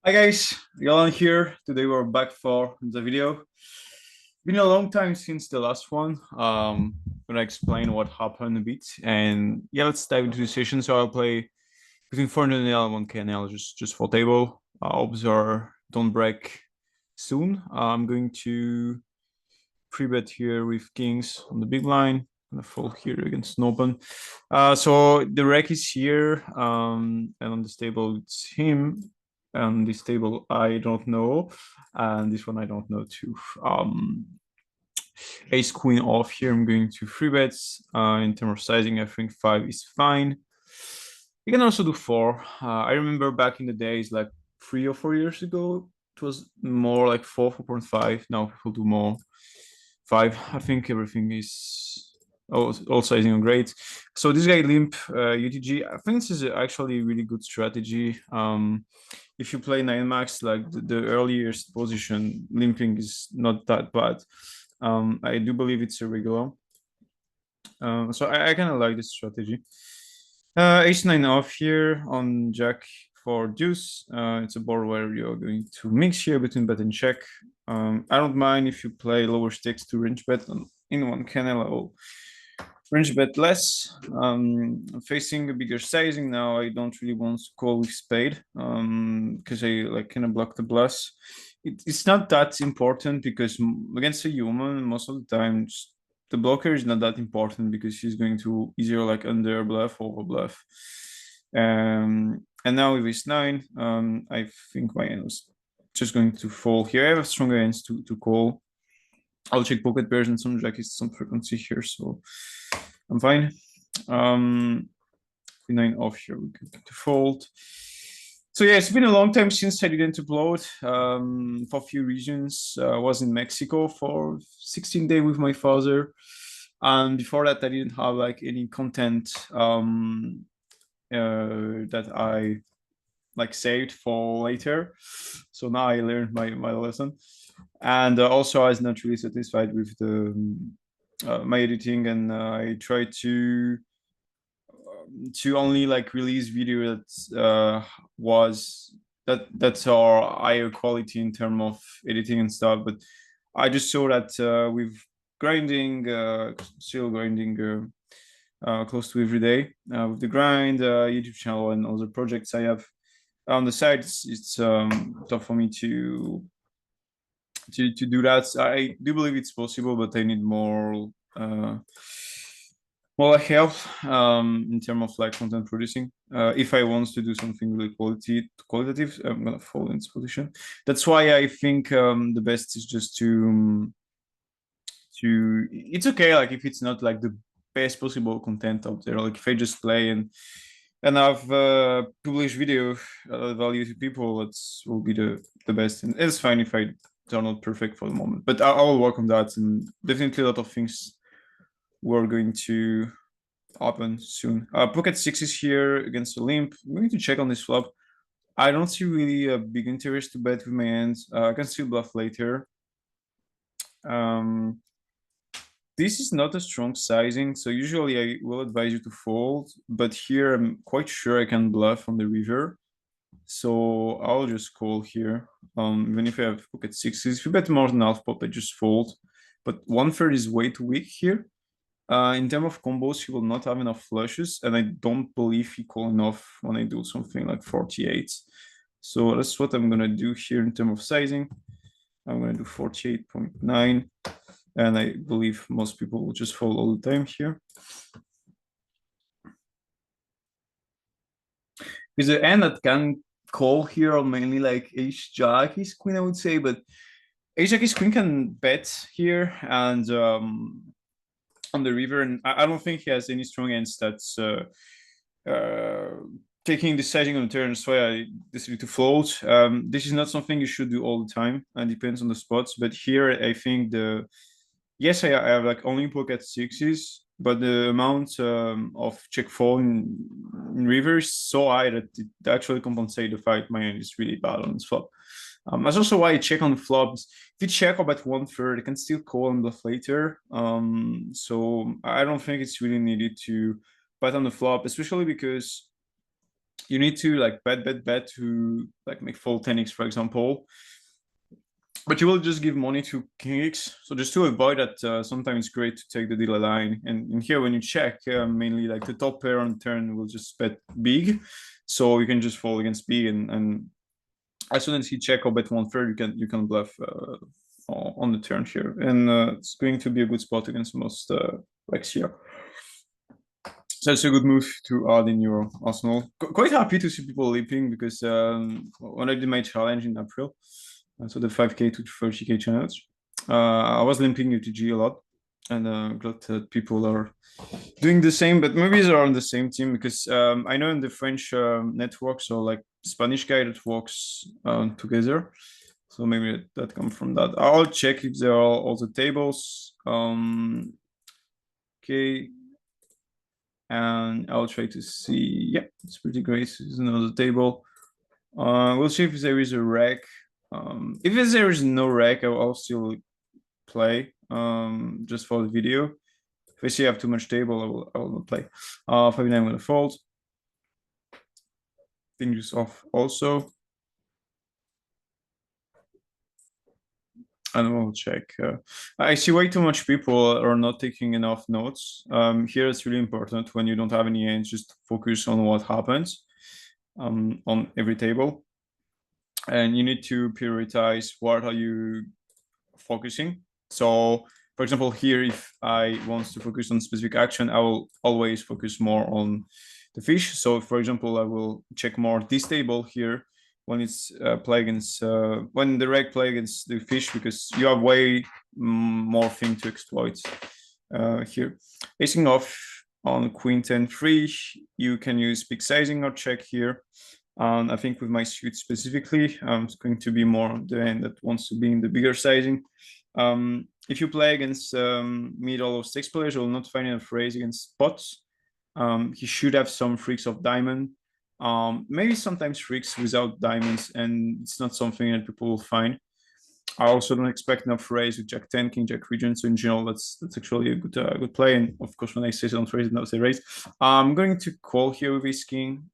Hi guys, Yalan here. Today we're back for the video. Been a long time since the last one. Gonna explain what happened a bit, and yeah, let's dive into the session. So I'll play between 400 NL and 1K NL just for table. Observe, don't break soon. I'm going to free bet here with kings on the big line. Gonna fold here against an open. So the rec is here, and on this table it's him. And this table I don't know, and this one I don't know too. Ace queen off here. I'm going to free bets. In terms of sizing, I think 5 is fine. You can also do 4. I remember back in the days, like 3 or 4 years ago, it was more like 4, 4.5. Now people do more 5. I think everything is all sizing are great. So this guy limp UTG. I think this is actually a really good strategy. If you play 9 max, like the earliest position, limping is not that bad. I do believe it's a regular. So I kind of like this strategy. H9 off here on Jack for deuce. It's a board where you're going to mix here between bet and check. I don't mind if you play lower stakes to range bet in one canal. I will range bet less. Facing a bigger sizing now, I don't really want to call with spade because I like kind of block the bluffs. It's not that important because against a human, most of the time the blocker is not that important because he's going to easier like under bluff or over bluff. And now with his 9, I think my hand was just going to fall here. I have stronger hands to call. I'll check pocket pairs and some jack is some frequency here, so I'm fine. Queen 9 off here, we could fold. So yeah, it's been a long time since I didn't upload for a few reasons. I was in Mexico for 16 days with my father. And before that, I didn't have like any content that I like saved for later. So now I learned my lesson. And also I was not really satisfied with the my editing, and I tried to only like release video that was that's our higher quality in terms of editing and stuff. But I just saw that with grinding, still grinding close to every day with the grind, YouTube channel, and other projects I have on the side. It's tough for me to do that. I do believe it's possible, but I need more help in terms of like content producing. If I want to do something really qualitative, I'm gonna fall in this position. That's why I think the best is just to it's okay like if it's not like the best possible content out there. Like if I just play and I've published video value to people, that will be the best. And it's fine if they're not perfect for the moment, but I will work on that, and definitely a lot of things we're going to happen soon. Pocket 6 is here against a limp. We need to check on this flop. I don't see really a big interest to bet with my hands. I can still bluff later. This is not a strong sizing, so usually I will advise you to fold, but here I'm quite sure I can bluff on the river. So I'll just call here. Even if I have pocket 6s, if you bet more than half pot, I just fold. But 1/3 is way too weak here. In terms of combos, he will not have enough flushes, and I don't believe he call enough when I do something like 48. So that's what I'm gonna do here in terms of sizing. I'm gonna do 48.9, and I believe most people will just fold all the time here. Because the end that can call here are mainly like Ace Jack is queen, I would say, but Ace Jack is queen can bet here and on the river, and I don't think he has any strong hands that's taking the sizing on the turn. So I decided to float. This is not something you should do all the time, and depends on the spots. But here, I think yes, I have like only pocket 6s, but the amount of check fold in river is so high that it actually compensates the fact my hand is really bad on this flop. That's also why I check on the flops. If you check about 1/3, you can still call and bluff later. So I don't think it's really needed to bet on the flop, especially because you need to like bet to like make fold 10x, for example. But you will just give money to king x. So just to avoid that, sometimes it's great to take the dealer line. And in here, when you check, mainly like the top pair on turn will just bet big. So you can just fold against big, and as soon as he check or bet 1/3, you can bluff on the turn here, and it's going to be a good spot against most legs here. So it's a good move to add in your arsenal. Quite happy to see people leaping because when I did my challenge in April, so the 5K to 30K challenge, I was limping UTG a lot, and glad that people are doing the same, but maybe they're on the same team because I know in the French networks or like Spanish guy that works together. So maybe that comes from that. I'll check if there are all the tables. Okay. And I'll try to see. Yeah, it's pretty great. There's another table. We'll see if there is a rack. If there is no rack, I'll still play just for the video. If I see I have too much table, I will not play. 5-9 with a fold. Fingers off also. And we'll check. I see way too much people are not taking enough notes. Here it's really important when you don't have any hands, just focus on what happens on every table. And you need to prioritize what are you focusing. So for example, here, if I want to focus on specific action, I will always focus more on the fish. So for example, I will check more this table here when it's play against when the reg play against the fish, because you have way more thing to exploit here. Acing off on queen 10-3, you can use big sizing or check here. I think with my suit specifically, it's going to be more the end that wants to be in the bigger sizing. If you play against middle or six players, you'll not find enough raise against pots. He should have some freaks of diamond. Maybe sometimes freaks without diamonds, and it's not something that people will find. I also don't expect enough raise with Jack 10, King Jack region. So in general, that's actually a good play. And of course, when I say don't raise, not say raise. I'm going to call here with ace king.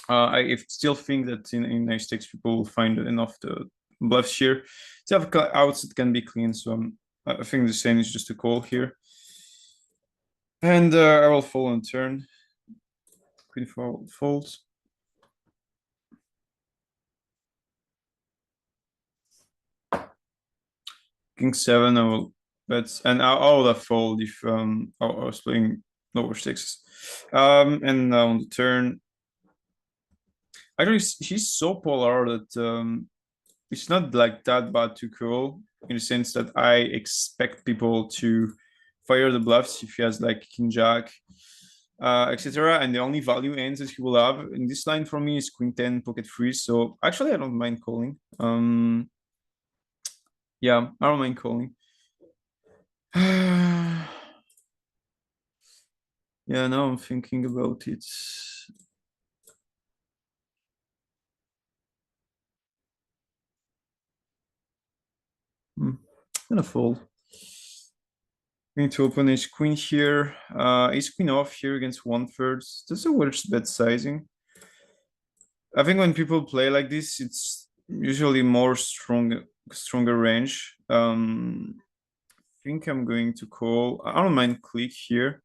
I still think that in nice stakes people will find enough the bluffs here. So have outs that can be clean. So I think the same is just a call here. And I will fold on turn. Queen folds. King 7, I will bet, and I will have fold if I was playing lower stakes. And now on the turn, actually, she's so polar that it's not like that bad to call, in the sense that I expect people to fire the bluffs if he has like King Jack, etc. And the only value ends that he will have in this line for me is Queen 10 pocket free. So actually, I don't mind calling. Yeah, I don't mind calling. Yeah, now I'm thinking about it. I'm gonna fold. Going to open ace queen here. Ace queen off here against 1/3. That's a worst bet sizing. I think when people play like this, it's usually more stronger range. I think I'm going to call. I don't mind click here,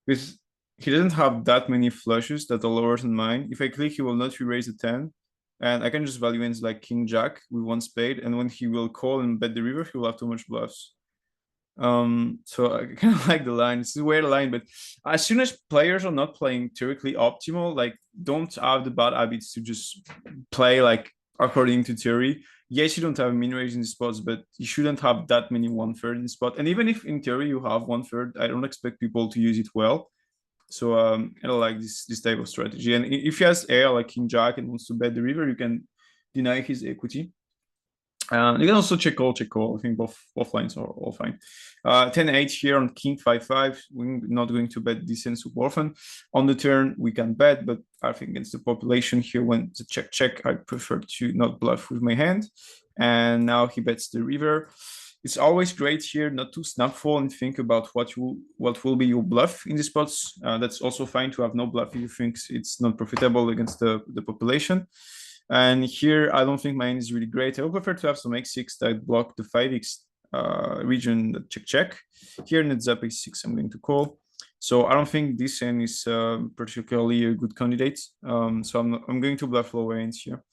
because he doesn't have that many flushes that are lower than mine. If I click, he will not re-raise a 10. And I can just value ends like King Jack with one spade. And when he will call and bet the river, he will have too much bluffs. So I kind of like the line. It's a weird line, but as soon as players are not playing theoretically optimal, like don't have the bad habits to just play like according to theory. Yes, you don't have min raise in the spots, but you shouldn't have that many 1/3 in the spot. And even if in theory you have 1/3, I don't expect people to use it well. So I don't like this type of strategy. And if he has air like King Jack and wants to bet the river, you can deny his equity. You can also check call. I think both lines are all fine. 10-8 here on King 5-5. We're not going to bet decent super often. On the turn, we can bet, but I think against the population here, when the check, I prefer to not bluff with my hand. And now he bets the river. It's always great here not to snapfall and think about what will be your bluff in the spots. That's also fine to have no bluff if you think it's not profitable against the population. And here, I don't think my hand is really great. I would prefer to have some x6 that block the 5x region check. Here in the up a6, I'm going to call. So I don't think this hand is particularly a good candidate. So I'm going to bluff lower hands here,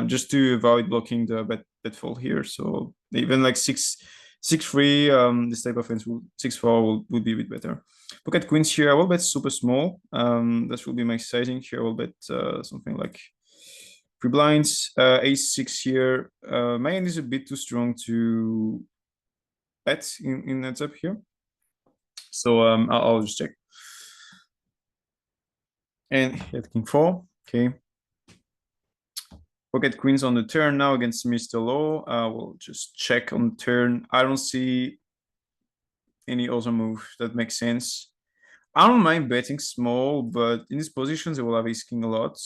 just to avoid blocking the bet fold here. So even like 6-3, this type of hands, 6-4 would be a bit better. Look at queens here. I will bet super small. That will be my sizing here. I will bet something like 3 blinds. Ace-6 here. My hand is a bit too strong to bet in heads up here. So I'll just check. And hit king 4. Okay. Pocket queens on the turn now against Mr. Low. We'll just check on the turn. I don't see any other move that makes sense. I don't mind betting small, but in these positions, they will have ace king a lot.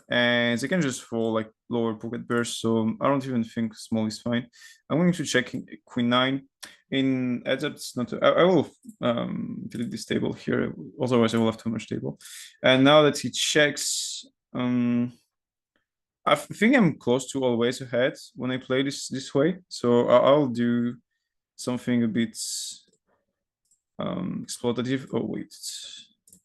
And they can just fall like lower pocket burst. So I don't even think small is fine. I'm going to check queen 9. In heads up, it's not. I will delete this table here. Otherwise, I will have too much table. And now that he checks, I think I'm close to always ahead when I play this way. So I'll do something a bit exploitative. Oh wait,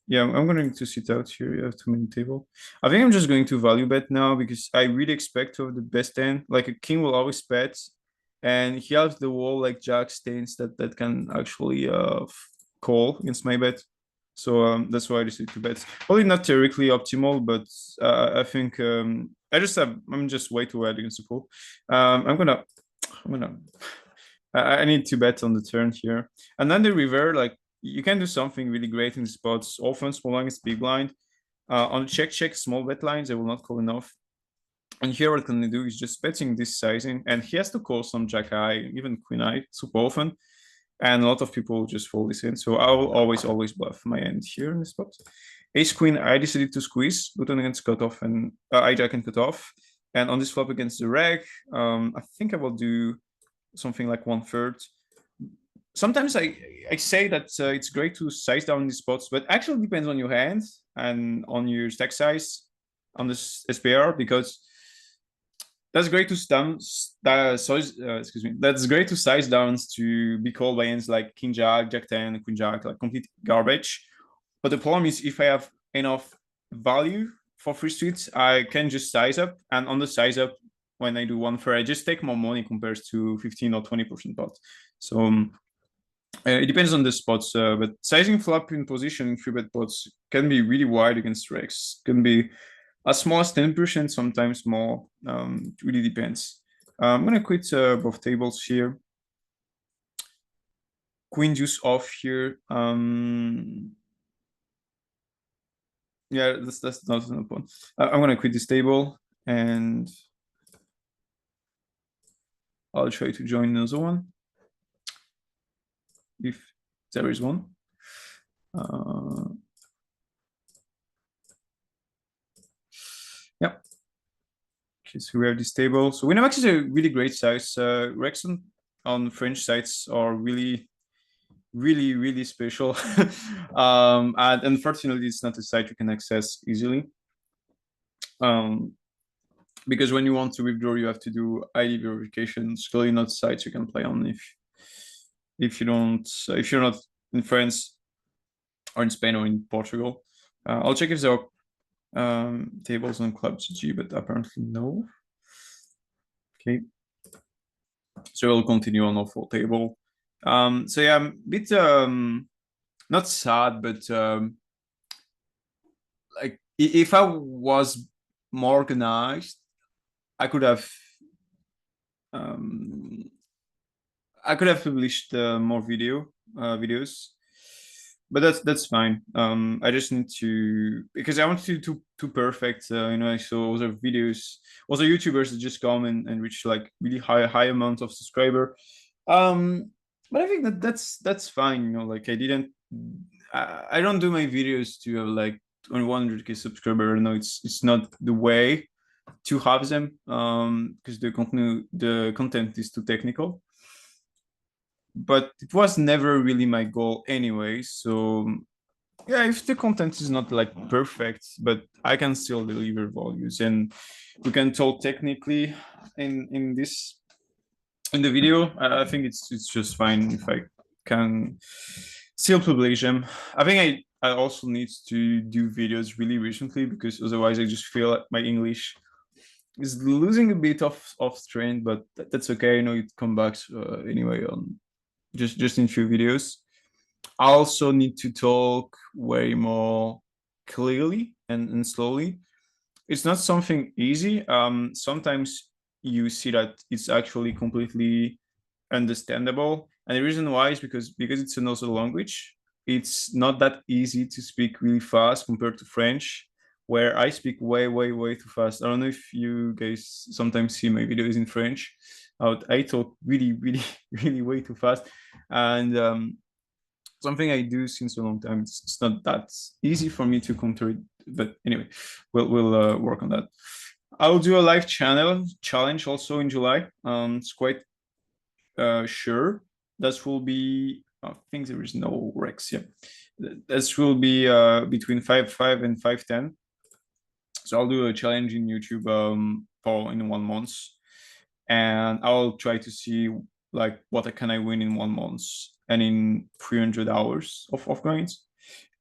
yeah, I'm going to sit out here. You have too many table. I think I'm just going to value bet now because I really expect to have the best hand. Like a king will always bet, and he has the wall like jack stains that can actually call against my bet. So that's why I decided to bet. Probably not theoretically optimal, but I think I'm just way too wide against the pool. I need to bet on the turn here. And then the river, like you can do something really great in the spots. Often small line is big blind. On the check small bet lines, I will not call enough. And here what can I do is just betting this sizing, and he has to call some jack eye, even queen eye, super often. And a lot of people just fold this in. So I will always bluff my end here in the spot. Ace queen, I decided to squeeze, button against cutoff and hijack and cutoff. And on this flop against the reg, I think I will do something like 1/3. Sometimes I say that it's great to size down these spots, but actually depends on your hand and on your stack size on this SPR, because that's great to excuse me. That's great to size downs to be called by hands like King Jack, Jack 10, Queen Jack, like complete garbage. But the problem is if I have enough value for free streets, I can just size up, and on the size up, when I do 1/3, I just take more money compared to 15 or 20% pot. So it depends on the spots, but sizing flop in position in 3-bet pots can be really wide against Rex. Can be as small as 10%, sometimes more. It really depends. I'm gonna quit both tables here. Queen deuce off here. Yeah, that's not an point. I'm gonna quit this table and I'll try to join another one if there is one. Yeah. Okay, so we have this table. So Winamax is a really great size. Rexon on French sites are really special. And unfortunately, it's not a site you can access easily. Because when you want to withdraw, you have to do ID verification. It's clearly not sites you can play on if you're not in France or in Spain or in Portugal. I'll check if there are tables on Club GG, but apparently no. Okay. So we'll continue on our full table. So yeah, I'm a bit not sad, but like if I was more organized, I could have published more videos, but that's fine. I just need to, because I want to do too perfect. I saw other videos, other YouTubers that just come and reach like really high amount of subscriber. But I think that's fine. Like I don't do my videos to have like only 100K subscriber. No, it's not the way to have them, because the content is too technical. but it was never really my goal anyway. So yeah, if the content is not like perfect, but I can still deliver values, and we can talk technically in this in the video. I think it's just fine if I can still publish them. I think I also need to do videos really recently, because otherwise I just feel like my English is losing a bit of strength, but that's okay. I know it come back anyway on just in few videos. I also need to talk way more clearly and slowly. It's not something easy. Sometimes you see that it's actually completely understandable, and the reason why is because it's another language. It's not that easy to speak really fast compared to French, where I speak way too fast. I don't know if you guys sometimes see my videos in French. I talk really way too fast, and something I do since a long time. It's not that easy for me to counter it, but anyway, we'll work on that. I'll do a live channel challenge also in July. It's quite sure. That will be. I think there is no Rex. Yeah, this will be between 5.5 and 5.10. So I'll do a challenge in YouTube for in 1 month, and I'll try to see like what can I win in 1 month and in 300 hours of coins.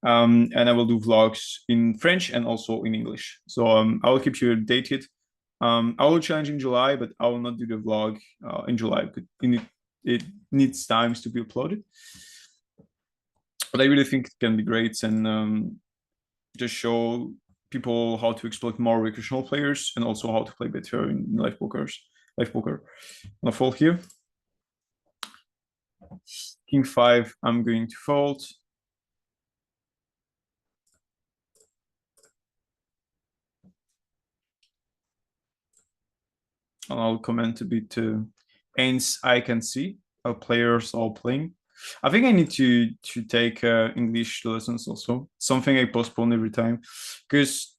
And I will do vlogs in French and also in English. So I will keep you updated. I will challenge in July, but I will not do the vlog in July because it needs times to be uploaded. But I really think it can be great, and just show people how to exploit more recreational players and also how to play better in live pokers. Live poker. I'm gonna fold here. King 5, I'm going to fold. And I'll comment a bit ends I can see how players are playing. I think I need to take English lessons also. Something I postpone every time, because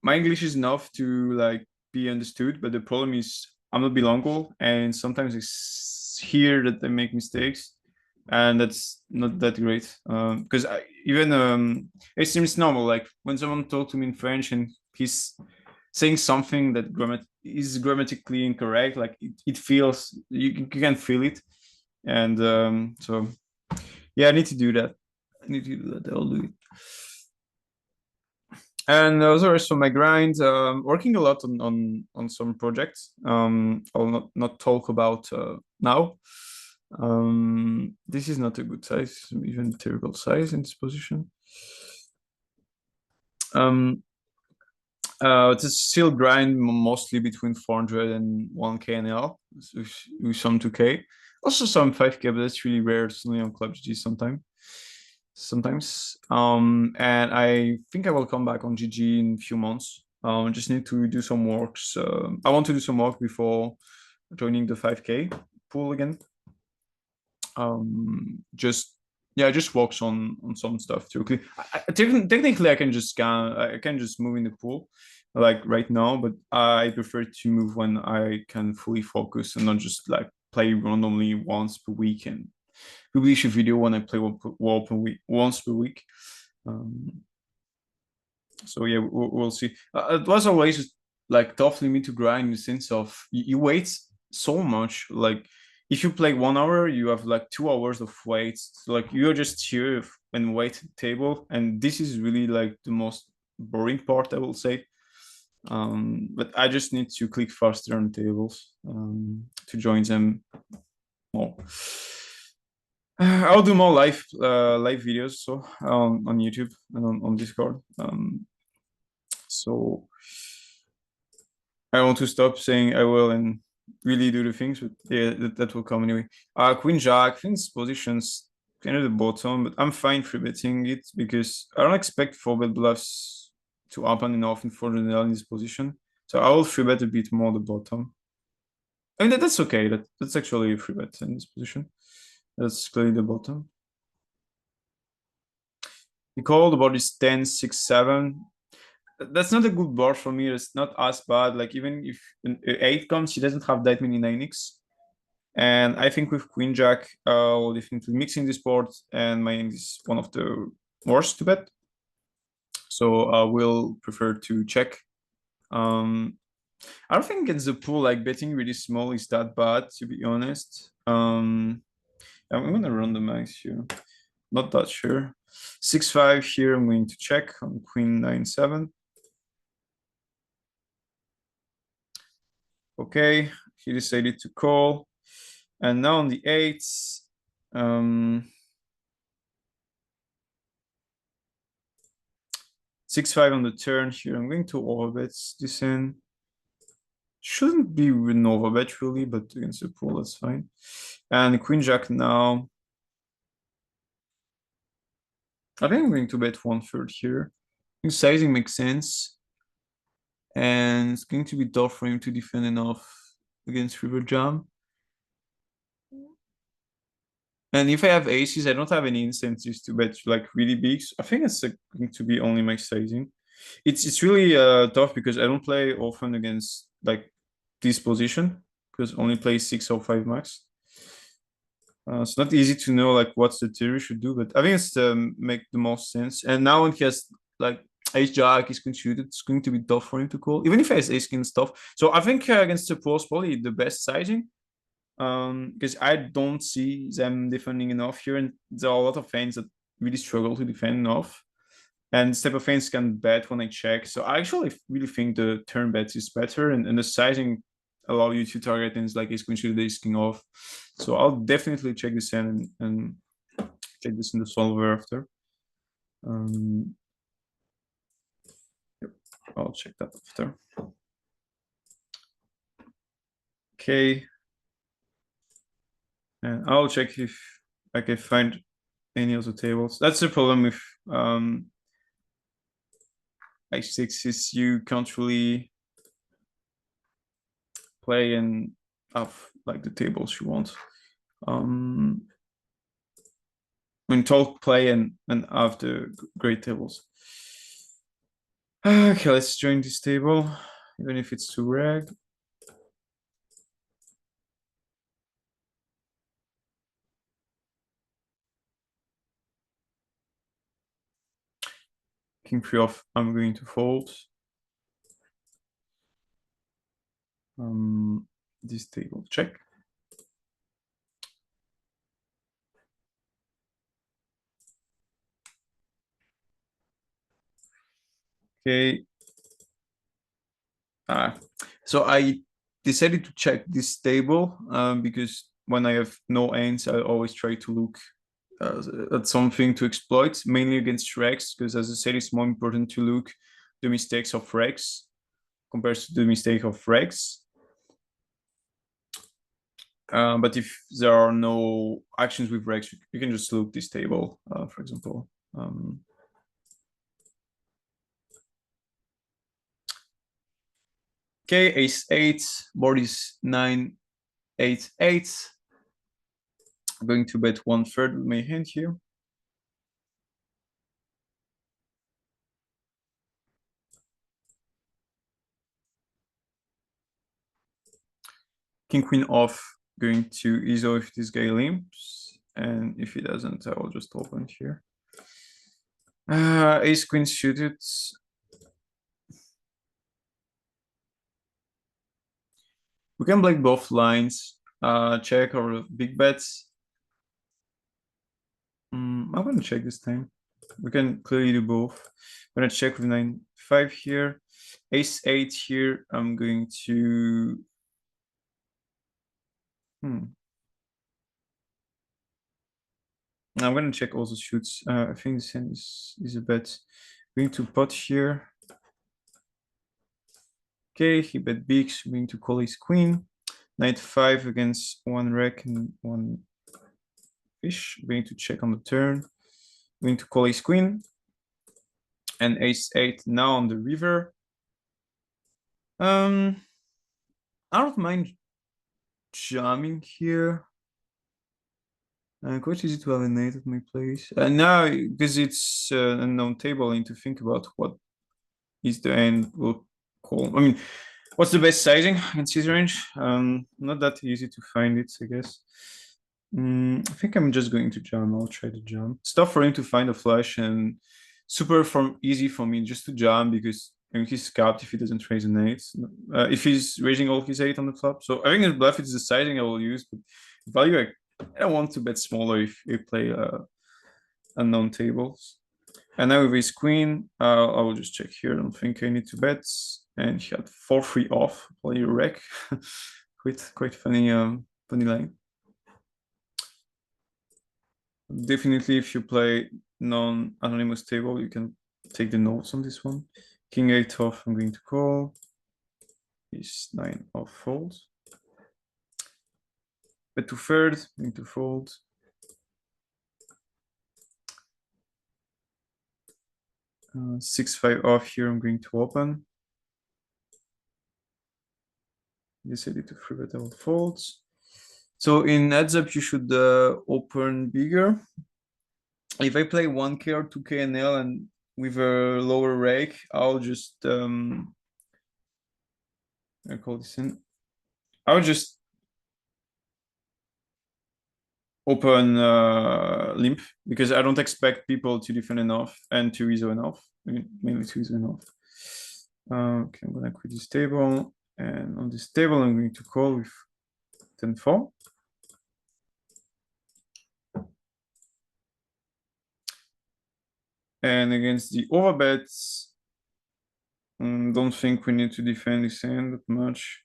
my English is enough to like be understood, but the problem is I'm not bilingual, and sometimes it's here that I make mistakes, and that's not that great. Because even it seems normal. Like when someone talks to me in French and he's saying something that is grammatically incorrect, like it feels you can feel it, and so yeah, I need to do that. I need to do that. I'll do it. And those are some of my grind. Working a lot on some projects. I'll not talk about now. This is not a good size, even terrible size in this position. It's still grind mostly between 400 and 1K NL with some 2K. Also some 5K, but that's really rare. It's only on Club GG sometimes. And I think I will come back on GG in a few months. Just need to do some works. I want to do some work before joining the 5K pool again. Just yeah, just works on some stuff too. Technically, I can just move in the pool like right now, but I prefer to move when I can fully focus and not just like play randomly once per week and publish a video when I play once per week. So yeah, we'll see. It was always like tough for me to grind in the sense of you wait so much. Like if you play 1 hour, you have like 2 hours of wait. So, like you're just here and wait table, and this is really like the most boring part, I will say. But I just need to click faster on tables to join them more. I'll do more live videos so on YouTube and on Discord. So I want to stop saying I will and really do the things, but yeah, that will come anyway. Queen Jack, I think this position's kind of the bottom, but I'm fine free betting it because I don't expect 4-bet bluffs to happen enough in 400 in this position. So I will free bet a bit more the bottom. I mean that's okay. That's actually a free bet in this position. That's clearly the bottom. He called about his 10, 6, 7. That's not a good board for me. It's not as bad. Like even if an 8 comes, he doesn't have that many 9x. And I think with Queen Jack, I'll definitely mixing this board, and my end is one of the worst to bet. So I will prefer to check. I don't think against the pool, like betting really small is that bad, to be honest. I'm gonna run the max here. Not that sure. 6-5 here, I'm going to check on Queen 9-7. Okay, he decided to call. And now on the eights, 6-5 on the turn here. I'm going to overbet this in. Shouldn't be an overbet really, but against the pool, that's fine. And Queen Jack now. I think I'm going to bet 1/3 here. I think sizing makes sense. And it's going to be tough for him to defend enough against River Jam. And if I have aces, I don't have any incentives to bet like really big. So I think it's going to be only my sizing. It's really tough because I don't play often against like this position because only play 6 or 5 max. It's not easy to know like what's the theory should do, but I think it's make the most sense. And now when he has like ace jack is contributed, it's going to be tough for him to call, even if he has ace king stuff. So I think against the pros probably the best sizing. Because I don't see them defending enough here, and there are a lot of fans that really struggle to defend enough. And this type of fans can bet when I check. So I actually really think the turn bets is better, and the sizing allow you to target things like ace queen suited, ace king off. So I'll definitely check this in and check this in the solver after. Yep, I'll check that after. Okay. And I'll check if I can find any of the tables. That's the problem with H6 is you can't really play and have like the tables you want. When talk play and have the great tables. Okay, let's join this table, even if it's too reg. King 3 off, I'm going to fold. This table, check. Okay. So I decided to check this table because when I have no ends, I always try to look at something to exploit, mainly against Rex, because as I said, it's more important to look the mistakes of Rex compared to the mistake of Rex. But if there are no actions with Rex, you can just look this table, for example. Okay, ace 8, board is 9-8-8. I'm going to bet 1/3 with my hand here. King queen off, going to ESO if this guy limps, and if he doesn't, I will just open here. Ace queen suited. We can play both lines, check or big bets. I'm gonna check this time. We can clearly do both. I'm gonna check with 9-5 here. Ace 8 here. I'm going to. I'm gonna check also shoots. I think this hand is a bet. Going to pot here. Okay, he bet big. So going to call his queen. Knight 5 against one rec and one fish. Going to check on the turn. Going to call his queen. And ace 8 now on the river. I don't mind jamming here. Quite easy to have a knight at my place. Now, because it's an unknown table, I need to think about what is the end will call. I mean, What's the best sizing against his range? Not that easy to find it, I guess. I think I'm just going to jam. I'll try to jam. It's tough for him to find a flush and super easy for me just to jam because I mean, he's capped if he doesn't raise an 8. If he's raising all his 8 on the flop. So I think the bluff is the sizing I will use, but value I want to bet smaller if you play unknown tables. And now with his queen, I will just check here. I don't think I need to bet. And he had 4-3 off, play a wreck. quite funny, funny line. Definitely, if you play non-anonymous table, you can take the notes on this one. King 8 off, I'm going to call. Ace 9 off fold. Bet to third, going to fold. Uh, 6-5 off here, I'm going to open. Decided to free bet, I will fold. So in heads up, you should open bigger. If I play 1K or 2K NL and with a lower rake, I'll just I call this in. I'll just open limp because I don't expect people to defend enough and to resolve enough. I mean, mainly to resolve enough. Okay, I'm gonna quit this table, and on this table, I'm going to call with 10-4. And against the overbets, don't think we need to defend this hand that much.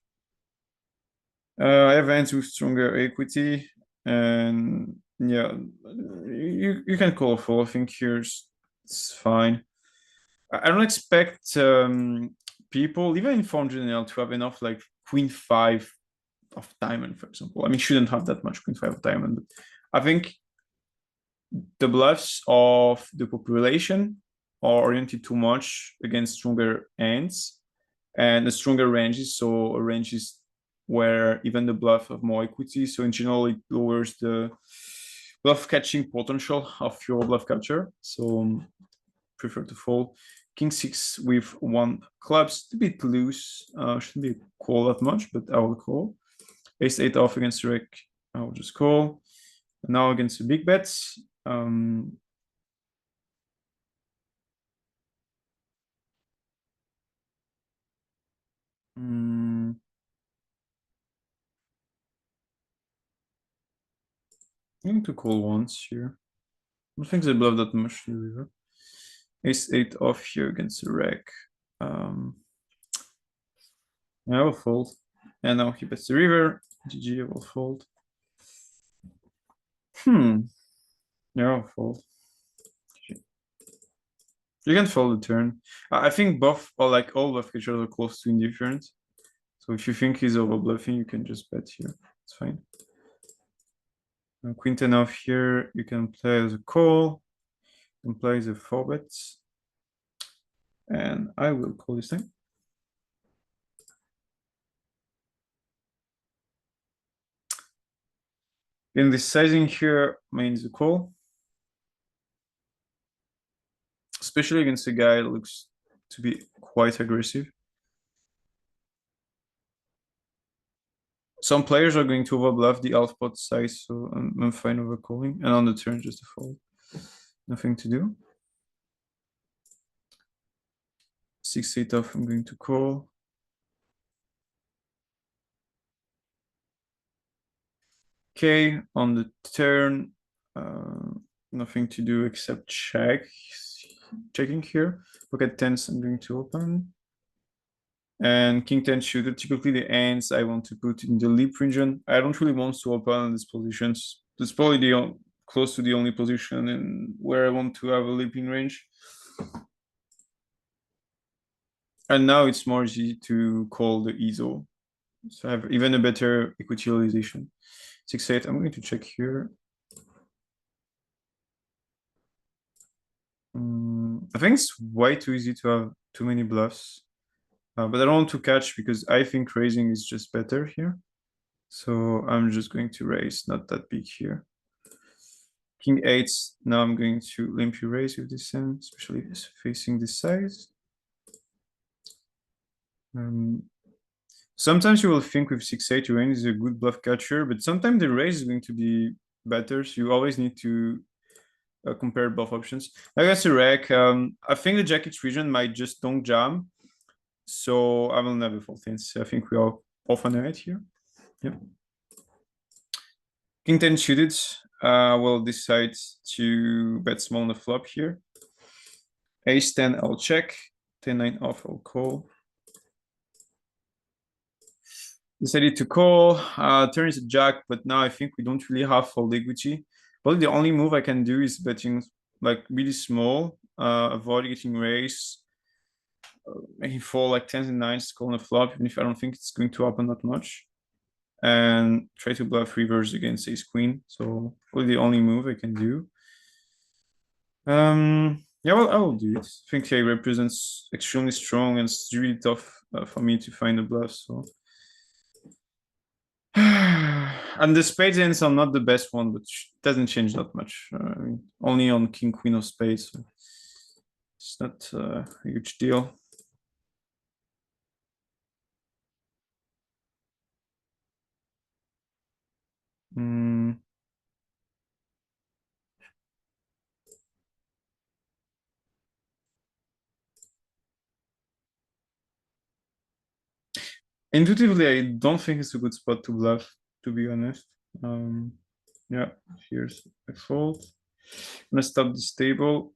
I have hands with stronger equity, and yeah, you can call for. I think here's it's fine. I don't expect people, even in 400 to have enough like queen 5 of diamond, for example. I mean, shouldn't have that much queen 5 of diamond, but I think the bluffs of the population are oriented too much against stronger hands and the stronger ranges. So ranges where even the bluff have more equity. So in general, it lowers the bluff catching potential of your bluff capture. So prefer to fold. King 6 with 1 clubs, a bit loose. Shouldn't be call that much, but I will call. Ace 8 off against the rec, I will just call. And now against the big bets. I'm going to call once here. I don't think they bluff that much in the river. Ace 8 off here against the rec. I will fold. And now he bets the river. GG, I will fold. Yeah, I'll fold. You can fold the turn. I think both or like all bluff catchers are close to indifferent. So if you think he's over bluffing, you can just bet here. It's fine. Now, queen 10 off here, you can play as a call. You can play the 4 bets. And I will call this thing. In the sizing here means a call. Especially against a guy that looks to be quite aggressive. Some players are going to overbluff the half pot size, so I'm fine over calling. And on the turn, just a fold. Nothing to do. 6-8 off, I'm going to call. Okay, on the turn, nothing to do except checking here. Pocket tens, I'm going to open. And king 10 shooter, typically the hands I want to put in the leap region. I don't really want to open in these positions. That's probably the close to the only position in where I want to have a leaping range. And now it's more easy to call the ESO. So I have even a better equity realization. 6-8, I'm going to check here. I think it's way too easy to have too many bluffs. But I don't want to catch because I think raising is just better here. So I'm just going to raise, not that big here. King 8, now I'm going to limpy raise with this hand, especially facing this size. Sometimes you will think with 6-8 your range is a good bluff catcher, but sometimes the raise is going to be better. So you always need to compare both options. I guess a rack. I think the jacket region might just don't jam. So I will never fold things. I think we are off on the right here. Yeah. King 10 suited. Will decide to bet small on the flop here. Ace 10, I'll check. 10-9 off, I'll call. Decided to call. Turn is a jack, but now I think we don't really have fold equity. Probably the only move I can do is betting like really small, avoid getting raised, making fall like 10s and 9s, call on the flop, even if I don't think it's going to happen that much. And try to bluff reverse against ace queen. So probably the only move I can do. Yeah, well, I will do it. I think he represents extremely strong and it's really tough for me to find a bluff. So, and the spades ends are not the best one, but doesn't change that much. Only on king queen of spades. So it's not a huge deal. Mm. Intuitively, I don't think it's a good spot to bluff, to be honest. Yeah, here's a fold. I'm gonna stop this table.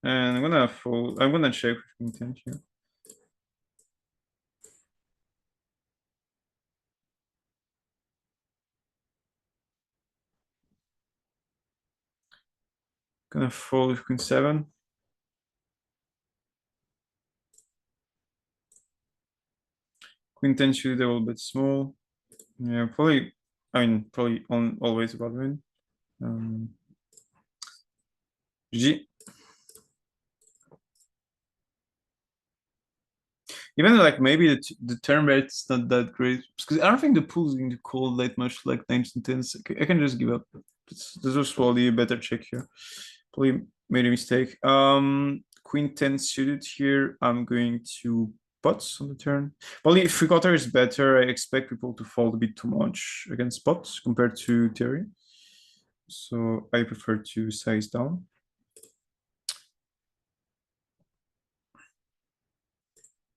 And I'm gonna fold. I'm gonna check with king 10 here. Gonna fold with queen 7. Queen 10 should a little bit small. Yeah, probably. I mean, probably on always about win. GG. Even like maybe the turn rate is not that great because I don't think the pool is going to call that much like 9s and 10s. I can just give up. This was probably a better check here. Probably made a mistake. Queen 10 suited here. I'm going to pots on the turn. Probably if three quarter is better, I expect people to fold a bit too much against pots compared to theory. So I prefer to size down.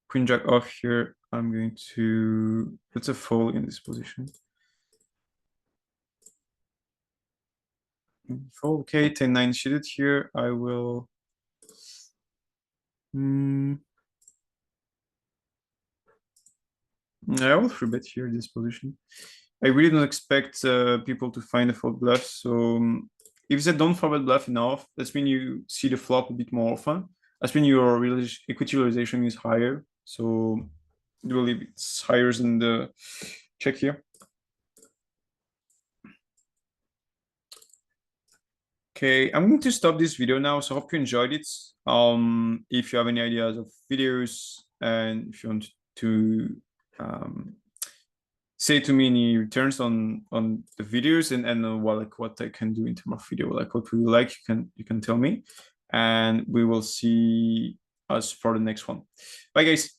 Queen jack off here. I'm going to, it's a fold in this position. Fold, okay, 10-9 suited here. I will. I will free bet here this position. I really don't expect people to find a fold bluff. So if they don't forward bluff enough, that's when you see the flop a bit more often. That's when your equity realization is higher. So I believe it's higher than the check here. Okay, I'm going to stop this video now. So I hope you enjoyed it. If you have any ideas of videos and if you want to say to me any returns on the videos and what I can do in terms of video, like what we like, you can tell me, and we will see us for the next one. Bye guys.